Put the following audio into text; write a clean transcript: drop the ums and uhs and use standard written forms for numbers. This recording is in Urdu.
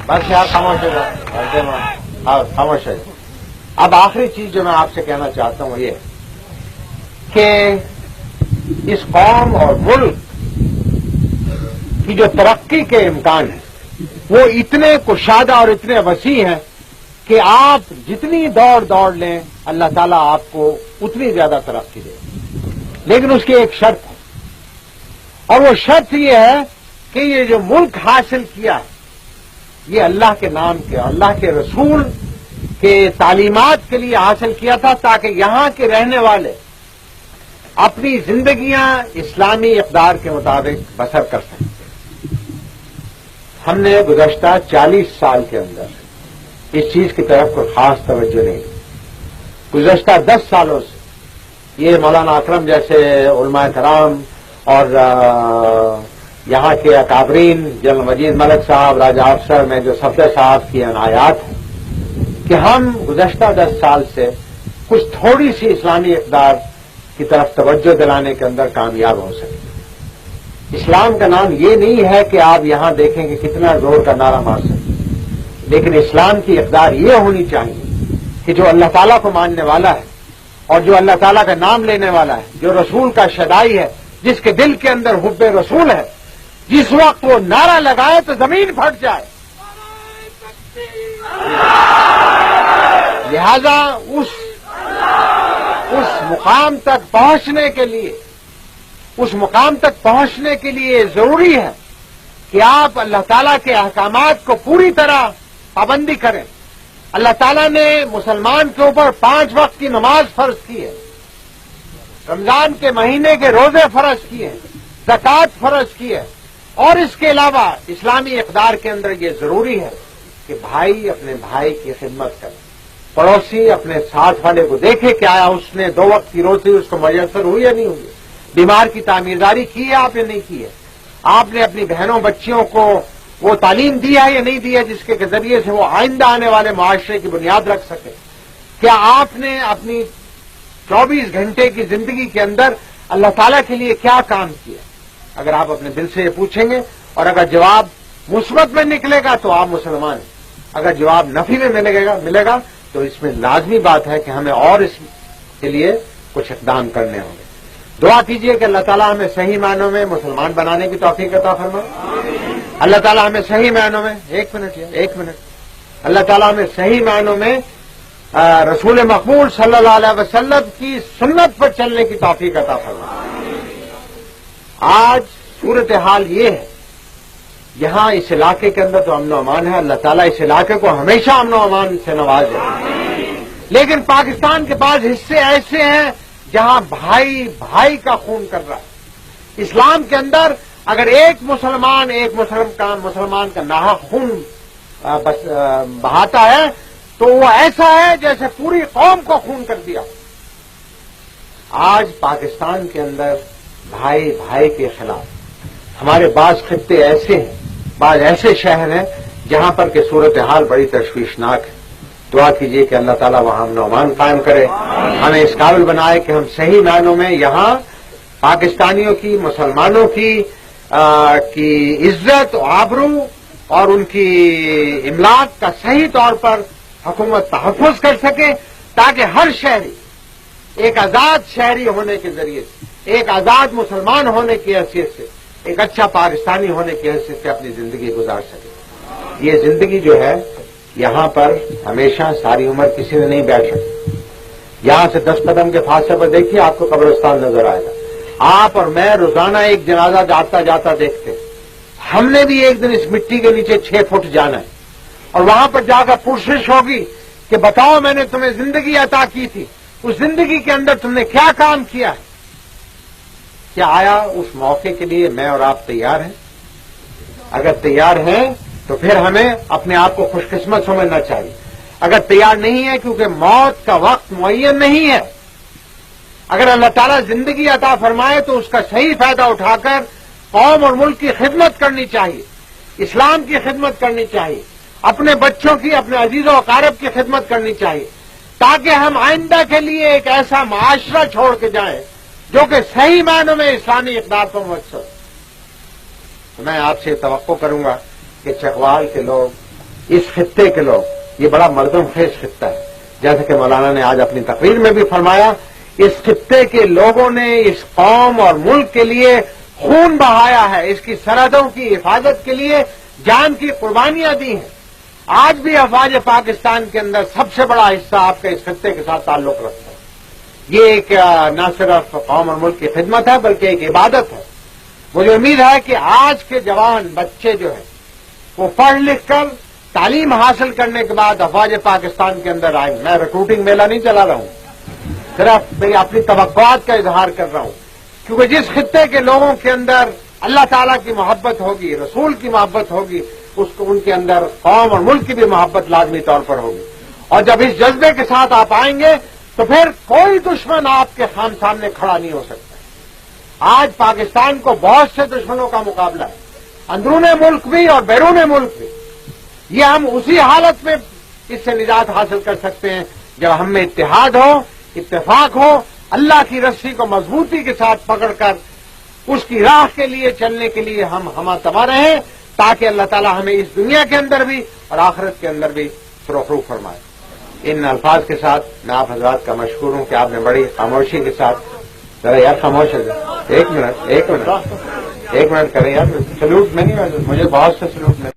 بس یار خاموش ہے ہاں خاموش ہے. اب آخری چیز جو میں آپ سے کہنا چاہتا ہوں وہ یہ کہ اس قوم اور ملک کی جو ترقی کے امکان ہیں وہ اتنے کشادہ اور اتنے وسیع ہیں کہ آپ جتنی دوڑ لیں اللہ تعالیٰ آپ کو اتنی زیادہ ترقی دے. لیکن اس کی ایک شرط ہے اور وہ شرط یہ ہے کہ یہ جو ملک حاصل کیا ہے یہ اللہ کے نام کے اللہ کے رسول کے تعلیمات کے لیے حاصل کیا تھا تاکہ یہاں کے رہنے والے اپنی زندگیاں اسلامی اقدار کے مطابق بسر کر سکیں. ہم نے گزشتہ 40 سال کے اندر اس چیز کی طرف کوئی خاص توجہ نہیں دی. گزشتہ 10 سالوں سے یہ مولانا اکرم جیسے علماء کرام اور یہاں کے اکابرین جنرل مجید ملک صاحب راجہ افسر میں جو صفدر صاحب کی عنایات ہیں کہ ہم گزشتہ 10 سال سے کچھ تھوڑی سی اسلامی اقدار کی طرف توجہ دلانے کے اندر کامیاب ہو سکے. اسلام کا نام یہ نہیں ہے کہ آپ یہاں دیکھیں کہ کتنا زور کا نعرہ مار سکیں، لیکن اسلام کی اقدار یہ ہونی چاہیے کہ جو اللہ تعالیٰ کو ماننے والا ہے اور جو اللہ تعالیٰ کا نام لینے والا ہے، جو رسول کا شدائی ہے، جس کے دل کے اندر حب رسول ہے، جس وقت وہ نعرہ لگائے تو زمین پھٹ جائے. لہذا اس مقام تک پہنچنے کے لیے ضروری ہے کہ آپ اللہ تعالیٰ کے احکامات کو پوری طرح پابندی کریں. اللہ تعالیٰ نے مسلمان کے اوپر 5 وقت کی نماز فرض کی ہے، رمضان کے مہینے کے روزے فرض کیے ہیں، زکوٰۃ فرض کی ہے، اور اس کے علاوہ اسلامی اقدار کے اندر یہ ضروری ہے کہ بھائی اپنے بھائی کی خدمت کرے، پڑوسی اپنے ساتھ والے کو دیکھے کہ آیا اس نے 2 وقت کی روزی اس کو میسر ہوئی یا نہیں ہوئی، بیمار کی تعمیرداری کی ہے آپ نے نہیں کی ہے، آپ نے اپنی بہنوں بچیوں کو وہ تعلیم دی ہے یا نہیں دی ہے جس کے ذریعے سے وہ آئندہ آنے والے معاشرے کی بنیاد رکھ سکے. کیا آپ نے اپنی 24 گھنٹے کی زندگی کے اندر اللہ تعالیٰ کے لیے کیا کام کیا؟ اگر آپ اپنے دل سے یہ پوچھیں گے اور اگر جواب مثبت میں نکلے گا تو آپ مسلمان ہیں، اگر جواب نفی میں ملے گا تو اس میں لازمی بات ہے کہ ہمیں اور اس کے لیے کچھ اقدام کرنے ہوں گے. دعا کیجئے کہ اللہ تعالیٰ ہمیں صحیح معنوں میں مسلمان بنانے کی توفیق عطا فرمائے. اللہ تعالیٰ ہمیں صحیح معنوں میں ایک منٹ اللہ تعالیٰ ہمیں صحیح معنوں میں رسول مقبول صلی اللہ علیہ وسلم کی سنت پر چلنے کی توفیق عطا فرمائے. آج صورتحال یہ ہے یہاں اس علاقے کے اندر تو امن و امان ہے، اللہ تعالیٰ اس علاقے کو ہمیشہ امن و امان سے نوازے، لیکن پاکستان کے بعض حصے ایسے ہیں جہاں بھائی بھائی کا خون کر رہا ہے. اسلام کے اندر اگر ایک مسلمان کا ناحق خون بہاتا ہے تو وہ ایسا ہے جیسے پوری قوم کو خون کر دیا. آج پاکستان کے اندر بھائی بھائی کے خلاف ہمارے بعض خطے ایسے ہیں، بعض ایسے شہر ہیں جہاں پر کہ صورتحال بڑی تشویشناک ہے. دعا کیجیے کہ اللہ تعالیٰ وہاں امن و امان قائم کرے، ہمیں اس قابل بنائے کہ ہم صحیح معنوں میں یہاں پاکستانیوں کی، مسلمانوں کی عزت و آبرو اور ان کی املاک کا صحیح طور پر حکومت تحفظ کر سکے، تاکہ ہر شہری ایک آزاد شہری ہونے کے ذریعے سے، ایک آزاد مسلمان ہونے کی حیثیت سے، ایک اچھا پاکستانی ہونے کی حیثیت سے اپنی زندگی گزار سکے. یہ زندگی جو ہے یہاں پر ہمیشہ ساری عمر کسی نے نہیں بیٹھ سکتی. یہاں سے 10 قدم کے فاصلے پر دیکھیے آپ کو قبرستان نظر آئے گا. آپ اور میں روزانہ ایک جنازہ جاتا دیکھتے. ہم نے بھی ایک دن اس مٹی کے نیچے 6 فٹ جانا ہے اور وہاں پر جا کر پرسش ہوگی کہ بتاؤ میں نے تمہیں زندگی عطا کی تھی، اس زندگی کے اندر تم نے کیا کام کیا ہے؟ کیا آیا اس موقع کے لیے میں اور آپ تیار ہیں؟ اگر تیار ہیں تو پھر ہمیں اپنے آپ کو خوش قسمت سمجھنا چاہیے. اگر تیار نہیں ہے کیونکہ موت کا وقت معین نہیں ہے، اگر اللہ تعالیٰ زندگی عطا فرمائے تو اس کا صحیح فائدہ اٹھا کر قوم اور ملک کی خدمت کرنی چاہیے، اسلام کی خدمت کرنی چاہیے، اپنے بچوں کی، اپنے عزیز و اقارب کی خدمت کرنی چاہیے، تاکہ ہم آئندہ کے لیے ایک ایسا معاشرہ چھوڑ کے جائیں جو کہ صحیح معنوں میں اسلامی اقدار کو مؤثر. میں آپ سے توقع کروں گا کہ چکوال کے لوگ، اس خطے کے لوگ، یہ بڑا مردم خیز خطہ ہے، جیسا کہ مولانا نے آج اپنی تقریر میں بھی فرمایا، اس خطے کے لوگوں نے اس قوم اور ملک کے لیے خون بہایا ہے، اس کی سرحدوں کی حفاظت کے لیے جان کی قربانیاں دی ہیں۔ آج بھی افواج پاکستان کے اندر سب سے بڑا حصہ آپ کے اس خطے کے ساتھ تعلق رکھتا ہے۔ یہ ایک نہ صرف قوم اور ملک کی خدمت ہے بلکہ ایک عبادت ہے۔ مجھے امید ہے کہ آج کے جوان بچے جو ہیں وہ پڑھ لکھ کر تعلیم حاصل کرنے کے بعد افواج پاکستان کے اندر آئیں۔ میں ریکروٹنگ میلہ نہیں چلا رہا ہوں، صرف میری اپنی توقعات کا اظہار کر رہا ہوں، کیونکہ جس خطے کے لوگوں کے اندر اللہ تعالیٰ کی محبت ہوگی، رسول کی محبت ہوگی، اس کو ان کے اندر قوم اور ملک کی بھی محبت لازمی طور پر ہوگی۔ اور جب اس جذبے کے ساتھ آپ آئیں گے تو پھر کوئی دشمن آپ کے سامنے کھڑا نہیں ہو سکتا۔ آج پاکستان کو بہت سے دشمنوں کا مقابلہ ہے، اندرون ملک بھی اور بیرون ملک بھی۔ یہ ہم اسی حالت میں اس سے نجات حاصل کر سکتے ہیں جب ہم میں اتحاد ہو، اتفاق ہو، اللہ کی رسی کو مضبوطی کے ساتھ پکڑ کر اس کی راہ کے لیے چلنے کے لیے ہم ہمہ رہیں، تاکہ اللہ تعالی ہمیں اس دنیا کے اندر بھی اور آخرت کے اندر بھی سرخرو فرمائے۔ ان الفاظ کے ساتھ میں آپ حضرات کا مشکور ہوں کہ آپ نے بڑی خاموشی کے ساتھ، ذرا یار خاموش ہے، ایک منٹ کریں یار، سلوٹ میں نہیں، مجھے بہت سے سلوٹ میں